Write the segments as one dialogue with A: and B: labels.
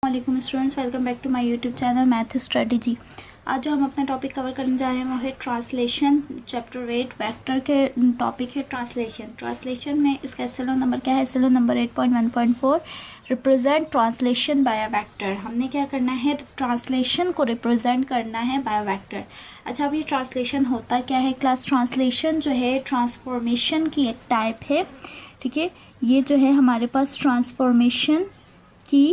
A: वालेकुम students, welcome back to my YouTube channel math strategy. आज जो हम अपना टॉपिक कवर करने जा रहे हैं वो है ट्रांसलेशन। चैप्टर 8 वेक्टर के टॉपिक है ट्रांसलेशन। ट्रांसलेशन में इसका एसएलओ नंबर क्या है? SLO number 8.1.4 represent translation bye a vector. हमने क्या करना है? ट्रांसलेशन को रिप्रेजेंट करना है बाय अ वेक्टर। अच्छा, अब ये ट्रांसलेशन होता क्या है क्लास? ट्रांसलेशन जो है ट्रांसफॉर्मेशन की एक टाइप है, ठीक है। ये जो है हमारे पास ट्रांसफॉर्मेशन की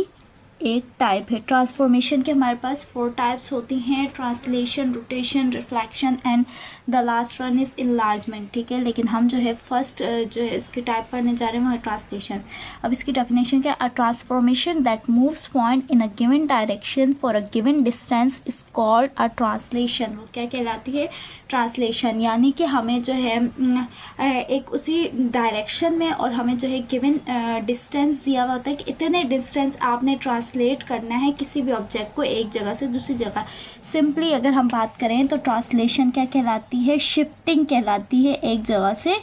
A: एक टाइप है। ट्रांसफॉर्मेशन के हमारे पास 4 टाइप्स होती हैं: translation, rotation, reflection and the last one is enlargement, ठीक है। लेकिन हम जो है फर्स्ट जो है इसकी टाइप पढ़ने जा रहे हैं वो है ट्रांसलेशन। अब इसकी डेफिनेशन क्या? A transformation that moves point in a given direction for a given distance is called a translation. वो क्या कहलाती है? ट्रांसलेशन। यानी कि हमें जो है एक उसी डायरेक्शन में और हमें जो है गिवन डिस्टेंस दिया हुआ होता है कि इतने डिस्टेंस आपने ट्रांसलेट करना है किसी भी ऑब्जेक्ट को एक जगह से दूसरी जगह। सिंपली अगर हम बात करें तो ट्रांसलेशन क्या कहलाती है? शिफ्टिंग कहलाती है एक जगह से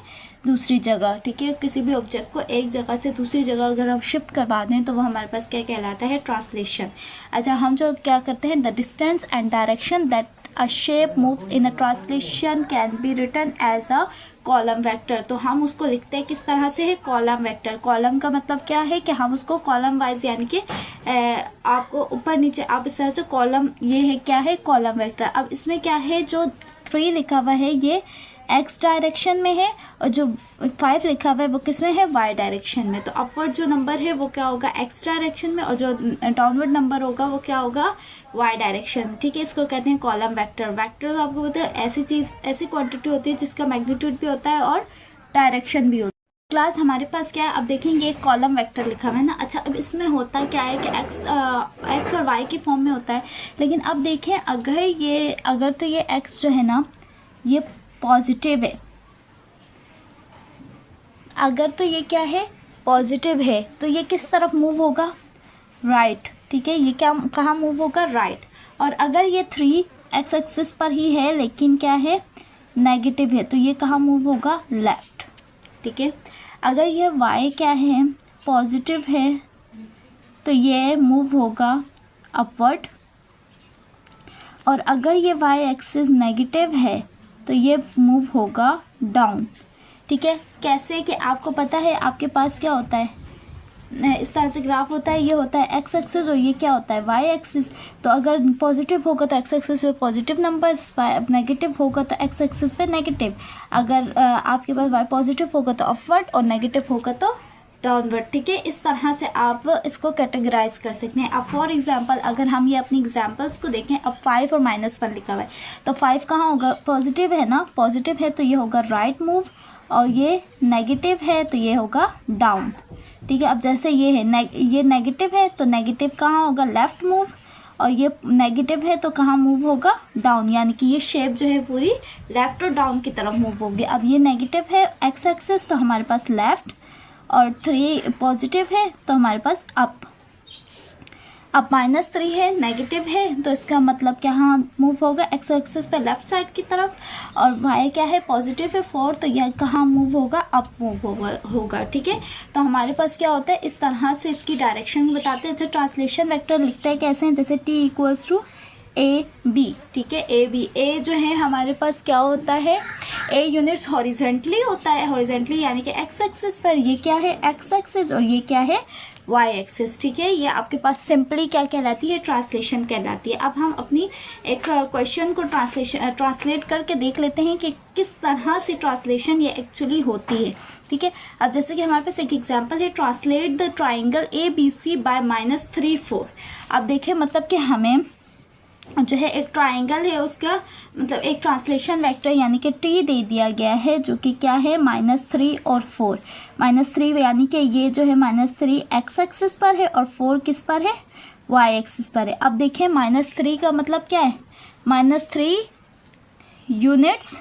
A: दूसरी जगह, ठीक है। किसी भी ऑब्जेक्ट को एक जगह से दूसरी जगह अगर हम शिफ्ट करवा दें तो वो हमारे पास क्या कहलाता है? ट्रांसलेशन। अच्छा, हम जो क्या करते हैं, the distance and direction that a shape moves in a translation can be written as a column vector. तो हम उसको लिखते हैं किस तरह से है? Column vector. कॉलम का मतलब क्या है कि हम उसको कॉलम वाइज, यानी कि आपको ऊपर नीचे आप इस तरह से कॉलम, ये है क्या है? Column vector. अब इसमें क्या है? जो 3 लिखा हुआ है ये एक्स डायरेक्शन में है और जो 5 लिखा हुआ है वो किस में है? वाई डायरेक्शन में। तो अपवर्ड जो नंबर है वो क्या होगा? एक्स डायरेक्शन में, और जो डाउनवर्ड नंबर होगा वो क्या होगा? वाई डायरेक्शन, ठीक है। इसको कहते हैं कॉलम वेक्टर। वेक्टर तो आपको पता है ऐसी चीज़, ऐसी क्वांटिटी होती है जिसका मैग्नीट्यूड भी होता है और डायरेक्शन भी होता है। क्लास हमारे पास क्या है? अब देखेंगे एक कॉलम वेक्टर लिखा हुआ है ना। अच्छा, अब इसमें होता क्या है कि एक्स और वाई के फॉर्म में होता है। लेकिन अब देखें, अगर तो ये एक्स जो है ना ये पॉजिटिव है, अगर तो ये क्या है? पॉजिटिव है, तो ये किस तरफ मूव होगा? राइट, ठीक है। ये क्या कहाँ मूव होगा? राइट। और अगर ये 3 एक्स एक्सिस पर ही है लेकिन क्या है? नेगेटिव है, तो ये कहाँ मूव होगा? लेफ्ट, ठीक है। अगर ये वाई क्या है? पॉजिटिव है, तो ये मूव होगा अपवर्ड। और अगर ये वाई एक्सिस नेगेटिव है तो ये मूव होगा डाउन, ठीक है। कैसे कि आपको पता है आपके पास क्या होता है? इस तरह से ग्राफ होता है, ये होता है एक्स एक्सिस और ये क्या होता है? Y axis. तो अगर पॉजिटिव होगा तो एक्स एक्सिस पे पॉजिटिव नंबर्स, नेगेटिव होगा तो एक्स एक्सिस पे नेगेटिव। अगर आपके पास वाई पॉजिटिव होगा तो अपवर्ड और नेगेटिव होगा तो डाउनवर्ड, ठीक है। इस तरह से आप इसको कैटेगराइज कर सकते हैं। अब फॉर एग्जांपल अगर हम ये अपनी एग्जांपल्स को देखें, अब 5 और -1 लिखा हुआ है, तो 5 कहाँ होगा? पॉजिटिव है ना, पॉजिटिव है तो ये होगा राइट मूव, और ये नेगेटिव है तो ये होगा डाउन, ठीक है। अब जैसे ये है ये नेगेटिव है तो नेगेटिव कहाँ होगा? लेफ्ट मूव, और ये नेगेटिव है तो कहाँ मूव होगा? डाउन। यानी कि ये शेप जो है पूरी लेफ्ट और डाउन की तरफ मूव होगी। अब ये नेगेटिव है एक्स एक्सिस तो हमारे पास लेफ्ट, और 3 पॉजिटिव है तो हमारे पास अप। अब -3 है, नेगेटिव है, तो इसका मतलब क्या हाँ मूव होगा? एक्स एक्सिस पे लेफ्ट साइड की तरफ। और वाई क्या है? पॉजिटिव है 4, तो यह कहाँ मूव होगा? अप मूव होगा, ठीक है। तो हमारे पास क्या होता है? इस तरह से इसकी डायरेक्शन बताते हैं। अच्छा, ट्रांसलेशन वेक्टर लिखते हैं कैसे हैं? जैसे T = AB, ठीक है। ए जो है हमारे पास क्या होता है? ए यूनिट्स हॉरिजेंटली होता है, हॉरिजेंटली यानी कि एक्स एक्सिस पर। ये क्या है? एक्स एक्सिस, और ये क्या है? वाई एक्सिस, ठीक है। ये आपके पास सिंपली क्या कहलाती है? ट्रांसलेशन कहलाती है। अब हम अपनी एक क्वेश्चन को ट्रांसलेट करके देख लेते हैं कि किस तरह से ट्रांसलेशन ये एक्चुअली होती है, ठीक है। अब जैसे कि हमारे पास एक एग्जांपल है, translate the triangle ABC by -3 4। अब देखें, मतलब कि हमें जो है एक ट्राइंगल है उसका मतलब एक ट्रांसलेशन वेक्टर यानी कि टी दे दिया गया है, जो कि क्या है? -3 और 4। -3 यानी कि ये जो है -3 एक्स एक्सिस पर है और 4 किस पर है? वाई एक्सिस पर है। अब देखें, -3 का मतलब क्या है? -3 यूनिट्स,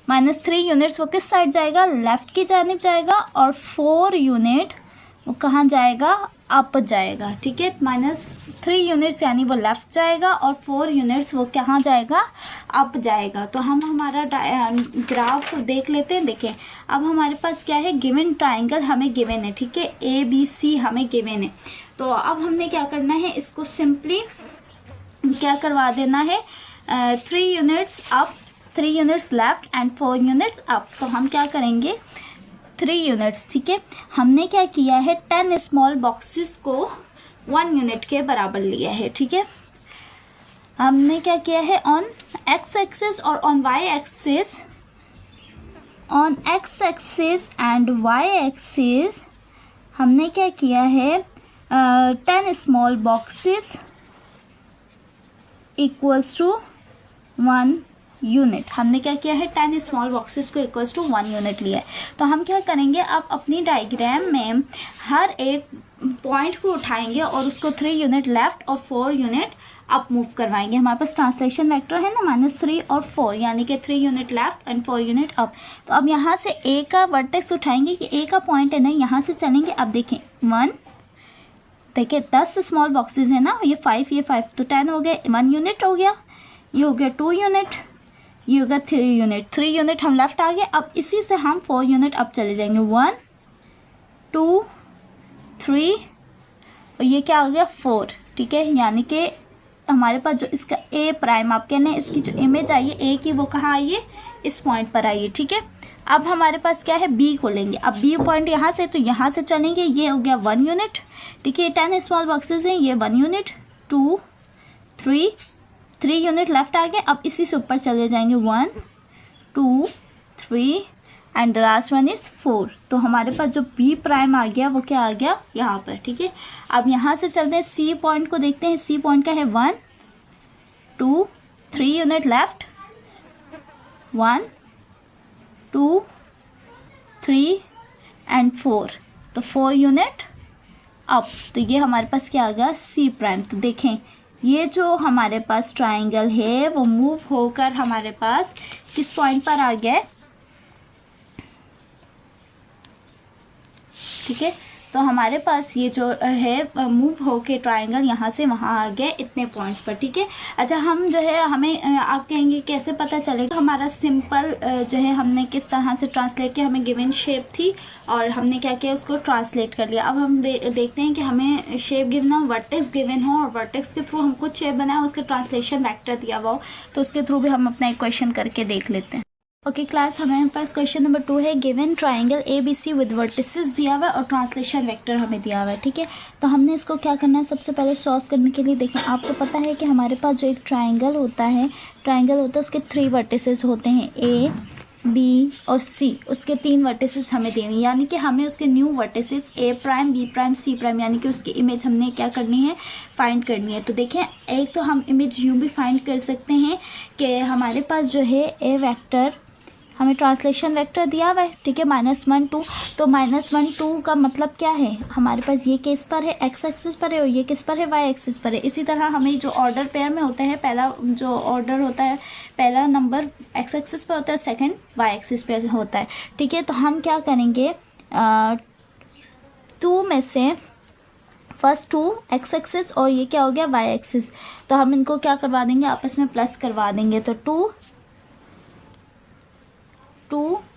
A: -3 यूनिट्स वो किस साइड जाएगा? लेफ्ट की जानिब जाएगा, और 4 यूनिट वो कहाँ जाएगा? अप जाएगा, ठीक है। -3 यूनिट्स यानी वो लेफ्ट जाएगा और 4 यूनिट्स वो कहाँ जाएगा? अप जाएगा। तो हम हमारा ग्राफ देख लेते हैं। देखें, अब हमारे पास क्या है? गिवन ट्राइंगल हमें गिवन है, ठीक है। ABC हमें गिवन है। तो अब हमने क्या करना है, इसको सिंपली क्या करवा देना है, 3 units up, 3 units left and 4 units up. तो हम क्या करेंगे, 3 यूनिट्स, ठीक है। हमने क्या किया है, 10 स्मॉल बॉक्सेस को 1 यूनिट के बराबर लिया है, ठीक है। हमने क्या किया है, ऑन एक्स एक्सिस और on Y axis, on X axis and Y axis हमने क्या किया है, 10 small boxes equals to 1 unit. हमने क्या किया है, 10 स्मॉल बॉक्सेस को इक्वल्स टू 1 यूनिट लिया है। तो हम क्या करेंगे, अब अपनी डायग्राम में हर एक पॉइंट को उठाएंगे और उसको 3 यूनिट लेफ्ट और 4 यूनिट अप मूव करवाएंगे। हमारे पास ट्रांसलेशन वेक्टर है ना, -3 और 4, यानी कि 3 unit left and 4 unit up. तो अब यहाँ से ए का वर्टेक्स उठाएंगे, कि ए का पॉइंट है ना, यहाँ से चलेंगे। अब देखें 1, देखिए 10 स्मॉल बॉक्सेस है ना, ये 5, ये 5, तो 10 हो गए, 1 यूनिट हो गया, ये हो गया 2 यूनिट, ये होगा 3 यूनिट, 3 यूनिट हम लेफ्ट आ गए। अब इसी से हम 4 यूनिट अप चले जाएंगे, 1 2 3 और ये क्या हो गया 4, ठीक है। यानी कि हमारे पास जो इसका ए प्राइम, आप कहने इसकी जो इमेज आई है ए की, वो कहाँ आई है, इस पॉइंट पर आई है, ठीक है। अब हमारे पास क्या है, बी को लेंगे। अब बी पॉइंट यहाँ से, तो यहाँ से चलेंगे, ये हो गया 1 यूनिट, ठीक है। 10 स्मॉल बॉक्सेस हैं, ये 1 यूनिट, 2 3 यूनिट लेफ्ट आ गए। अब इसी से ऊपर चले जाएंगे, 1 2 3 and the last one is 4। तो हमारे पास जो बी प्राइम आ गया वो क्या आ गया, यहाँ पर, ठीक है। अब यहाँ से चलते हैं सी पॉइंट को देखते हैं। सी पॉइंट का है 1 2 3 यूनिट लेफ्ट, 1 2 3 एंड 4, तो 4 यूनिट अप। तो ये हमारे पास क्या आ गया, सी प्राइम। तो देखें ये जो हमारे पास ट्राइंगल है वो मूव होकर हमारे पास किस पॉइंट पर आ गया है, ठीक है। तो हमारे पास ये जो है मूव होके ट्राइंगल यहाँ से वहाँ आ गया इतने पॉइंट्स पर, ठीक है। अच्छा, हम जो है हमें आप कहेंगे कैसे पता चलेगा, हमारा सिंपल जो है हमने किस तरह से ट्रांसलेट किया, हमें गिवन शेप थी और हमने क्या किया, उसको ट्रांसलेट कर लिया। अब हम देखते हैं कि हमें शेप गिवन हो, वर्टेक्स गिवन हो और वर्टेक्स के थ्रू हम कुछ शेप बनाए, उसका ट्रांसलेशन वेक्टर दिया हुआ हो, तो उसके थ्रू भी हम अपना इक्वेशन करके देख लेते हैं। ओके क्लास, हमारे पास क्वेश्चन नंबर 2 है, given triangle ABC with vertices दिया हुआ है और ट्रांसलेशन वेक्टर हमें दिया हुआ है, ठीक है। तो हमने इसको क्या करना है, सबसे पहले सॉल्व करने के लिए देखें, आपको पता है कि हमारे पास जो एक ट्राइंगल होता है उसके 3 वर्टिसेस होते हैं, A B और C, उसके 3 वर्टिसेस हमें दिए हुए, यानी कि हमें उसके new vertices A prime B prime C prime, यानी कि उसकी इमेज हमने क्या करनी है, फाइंड करनी है। तो देखें, एक तो हम इमेज यूँ भी फाइंड कर सकते हैं कि हमारे पास जो है A वेक्टर हमें ट्रांसलेशन वेक्टर दिया हुआ है, ठीक है, -1 2। तो -1 2 का मतलब क्या है, हमारे पास ये किस पर है, एक्स एक्सिस पर है और ये किस पर है, वाई एक्सिस पर है। इसी तरह हमें जो ऑर्डर पेयर में होते हैं, पहला जो ऑर्डर होता है, पहला नंबर एक्स एक्सिस पर होता है, सेकंड वाई एक्सिस पर होता है, ठीक है। तो हम क्या करेंगे, 2 में से फर्स्ट 2 एक्स एक्सिस और ये क्या हो गया, वाई एक्सिस, तो हम इनको क्या करवा देंगे, आपस में प्लस करवा देंगे। तो 2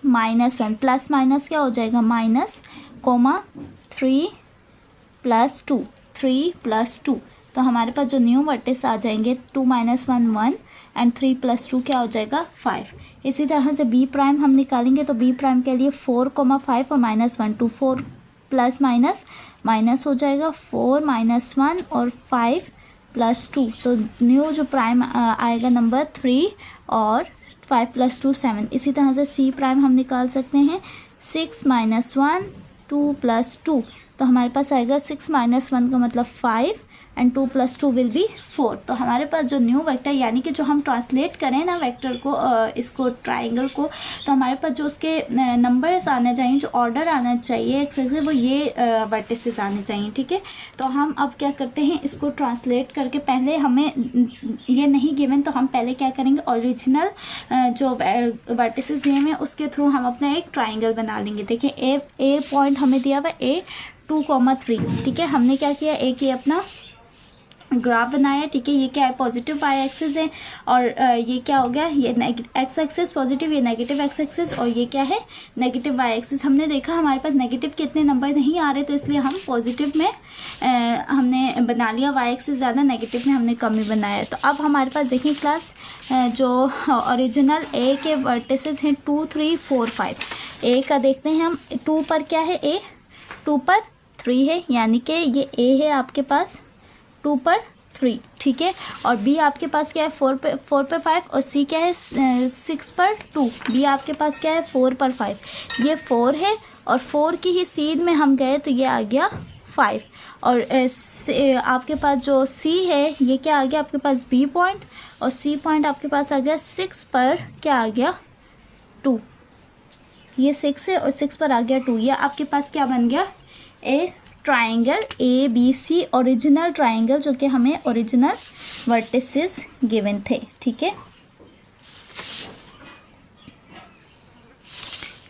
A: -1 प्लस माइनस क्या हो जाएगा, माइनस, कोमा 3 + 2, 3 + 2। तो हमारे पास जो न्यू वर्टिस आ जाएंगे, 2 - 1 1 एंड 3 + 2 क्या हो जाएगा, 5। इसी तरह से बी प्राइम हम निकालेंगे, तो बी प्राइम के लिए 4, 5 और -1 2, 4 प्लस माइनस माइनस हो जाएगा, 4 - 1 और 5 + 2। तो न्यू जो प्राइम आएगा नंबर 3 और 5 + 2 7। इसी तरह से सी प्राइम हम निकाल सकते हैं, 6 - 1 2 + 2। तो हमारे पास आएगा 6 - 1 का मतलब 5 एंड 2 + 2 विल बी 4। तो हमारे पास जो न्यू वेक्टर, यानी कि जो हम ट्रांसलेट करें ना वेक्टर को, इसको ट्राइंगल को, तो हमारे पास जो उसके नंबर्स आने चाहिए, जो ऑर्डर आना चाहिए एक्सेस, वो ये वर्टिसेस आने चाहिए, ठीक है। तो हम अब क्या करते हैं, इसको ट्रांसलेट करके, पहले हमें ये नहीं गिवन, तो हम पहले क्या करेंगे, ओरिजिनल जो वर्टिसेस दिए हैं उसके थ्रू हम अपना एक ट्राइंगल बना लेंगे। देखिए ए पॉइंट हमें दिया हुआ A 2, 3, ठीक है। हमने क्या किया, एक ये अपना ग्राफ बनाया, ठीक है। ये क्या है, पॉजिटिव वाई एक्सिस है, और ये क्या हो गया, ये एक्स एक्सिस पॉजिटिव, ये नेगेटिव एक्स एक्सिस, और ये क्या है, नेगेटिव वाई एक्सिस। हमने देखा हमारे पास नेगेटिव के इतने नंबर नहीं आ रहे, तो इसलिए हम पॉजिटिव में हमने बना लिया, वाई एक्सिस ज़्यादा, नेगेटिव में हमने कम ही बनाया। तो अब हमारे पास देखिए क्लास, जो ओरिजिनल ए के वर्टिसेस हैं 2 3 4 5। ए का देखते हैं हम, 2 पर क्या है, ए 2 पर 3 है, यानी कि ये ए है आपके पास 2 पर 3, ठीक है। और बी आपके पास क्या है, 4 पे 5, और सी क्या है 6 पर 2। बी आपके पास क्या है 4 पर 5, ये 4 है, और 4 की ही सीध में हम गए तो ये आ गया 5। और आपके पास जो सी है, ये क्या आ गया आपके पास बी पॉइंट, और सी पॉइंट आपके पास आ गया 6 पर क्या आ गया 2। ये 6 है और 6 पर आ गया 2। ये आपके पास क्या बन गया, a triangle A B C, original triangle, जो कि हमें ओरिजिनल वर्टिसेस गिवन थे, ठीक है।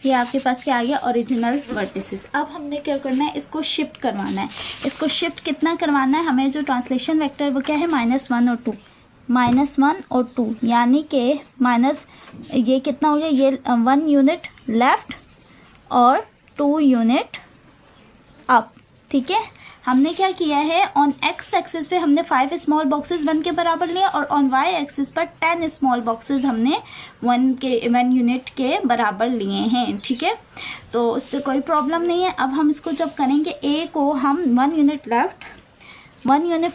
A: ये आपके पास क्या आ गया, ओरिजिनल वर्टिसेस। अब हमने क्या करना है, इसको शिफ्ट करवाना है। इसको शिफ्ट कितना करवाना है, हमें जो ट्रांसलेशन वेक्टर वो क्या है, -1 और 2, -1 और 2, यानी कि माइनस ये कितना हो गया, ये 1 यूनिट लेफ्ट और 2 यूनिट अप, ठीक है। हमने क्या किया है, ऑन एक्स एक्सिस पे हमने 5 स्मॉल बॉक्सेस 1 के बराबर लिया, और ऑन वाई एक्सिस पर 10 स्मॉल बॉक्सेस हमने 1 यूनिट के बराबर लिए हैं, ठीक है। तो उससे कोई प्रॉब्लम नहीं है। अब हम इसको जब करेंगे, ए को हम 1 यूनिट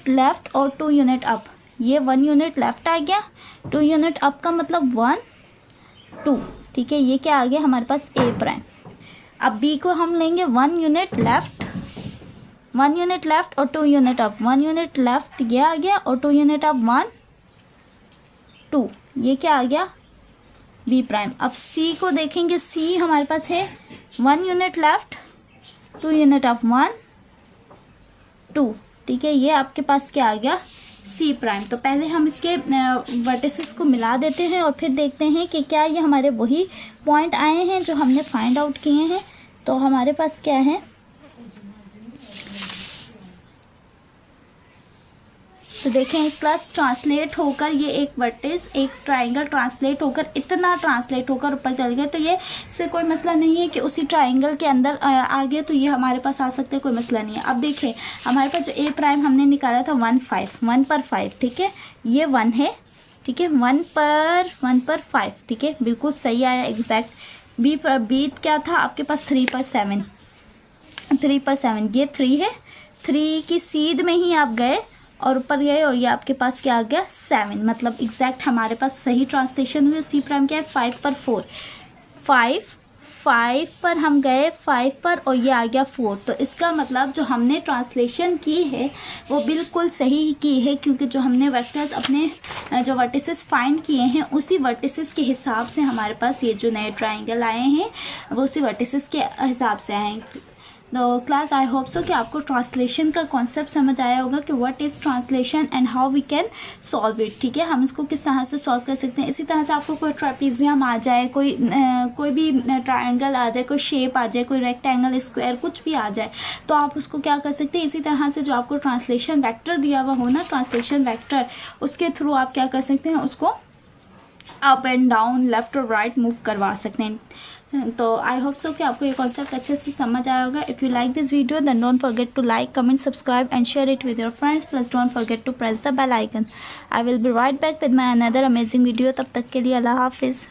A: लेफ्ट और 2 यूनिट अप, ये 1 यूनिट लेफ्ट आ गया, 2 यूनिट अप का मतलब 1 2, ठीक है। ये क्या आ गया हमारे पास ए प्राइम। अब बी को हम लेंगे 1 यूनिट लेफ्ट और 2 यूनिट अप, 1 यूनिट लेफ्ट ये आ गया, और 2 यूनिट अप 1 2, ये क्या आ गया बी प्राइम। अब सी को देखेंगे, सी हमारे पास है 1 यूनिट लेफ्ट 2 यूनिट अप 1 2, ठीक है। ये आपके पास क्या आ गया सी प्राइम। तो पहले हम इसके वर्टिसेस को मिला देते हैं, और फिर देखते हैं कि क्या ये हमारे वही पॉइंट आए हैं जो हमने फाइंड आउट किए हैं। तो हमारे पास क्या है, तो देखें क्लास, ट्रांसलेट होकर ये एक वर्टिस, एक ट्राइंगल ट्रांसलेट होकर, इतना ट्रांसलेट होकर ऊपर चल गया। तो ये इससे कोई मसला नहीं है कि उसी ट्राइंगल के अंदर आ गए, तो ये हमारे पास आ सकते हैं, कोई मसला नहीं है। अब देखें हमारे पास जो ए प्राइम हमने निकाला था 1 पर 5, ठीक है, ये 1 है, ठीक है, 1 पर 5, ठीक है, बिल्कुल सही आया एग्जैक्ट। बी क्या था आपके पास 3 पर 7, ये 3 है, 3 की सीध में ही आप गए और ऊपर गए, और ये आपके पास क्या आ गया 7, मतलब एग्जैक्ट हमारे पास सही ट्रांसलेशन हुई। सी प्राइम क्या है 5 पर 4, 5 पर हम गए 5 पर, और ये आ गया 4। तो इसका मतलब जो हमने ट्रांसलेशन की है वो बिल्कुल सही की है, क्योंकि जो हमने वेक्टर्स अपने जो वर्टिसेस फाइंड किए हैं उसी वर्टिसेस के हिसाब से हमारे पास ये जो नए ट्राइंगल आए हैं वो उसी वर्टिसेस के हिसाब से आए हैं। तो क्लास, आई होप सो कि आपको ट्रांसलेशन का कॉन्सेप्ट समझ आया होगा कि what is translation and how we can solve it, ठीक है। हम इसको किस तरह से सॉल्व कर सकते हैं। इसी तरह से आपको कोई ट्रेपेजियम आ जाए, कोई भी ट्रायंगल आ जाए, कोई शेप आ जाए, कोई रेक्टेंगल, स्क्वायर, कुछ भी आ जाए, तो आप उसको क्या कर सकते हैं, इसी तरह से जो आपको ट्रांसलेशन वेक्टर दिया हुआ हो ना, ट्रांसलेशन वेक्टर, उसके थ्रू आप क्या कर सकते हैं, उसको अप एंड डाउन, लेफ्ट और राइट मूव करवा सकते हैं। तो आई होप सो कि आपको ये कॉन्सेप्ट अच्छे से समझ आया होगा। If you like this video then don't forget to like, comment, subscribe and share it with your friends, plus don't forget to press the bell icon. I will be right back with my another amazing video. तब तक के लिए अल्लाह हाफिज़।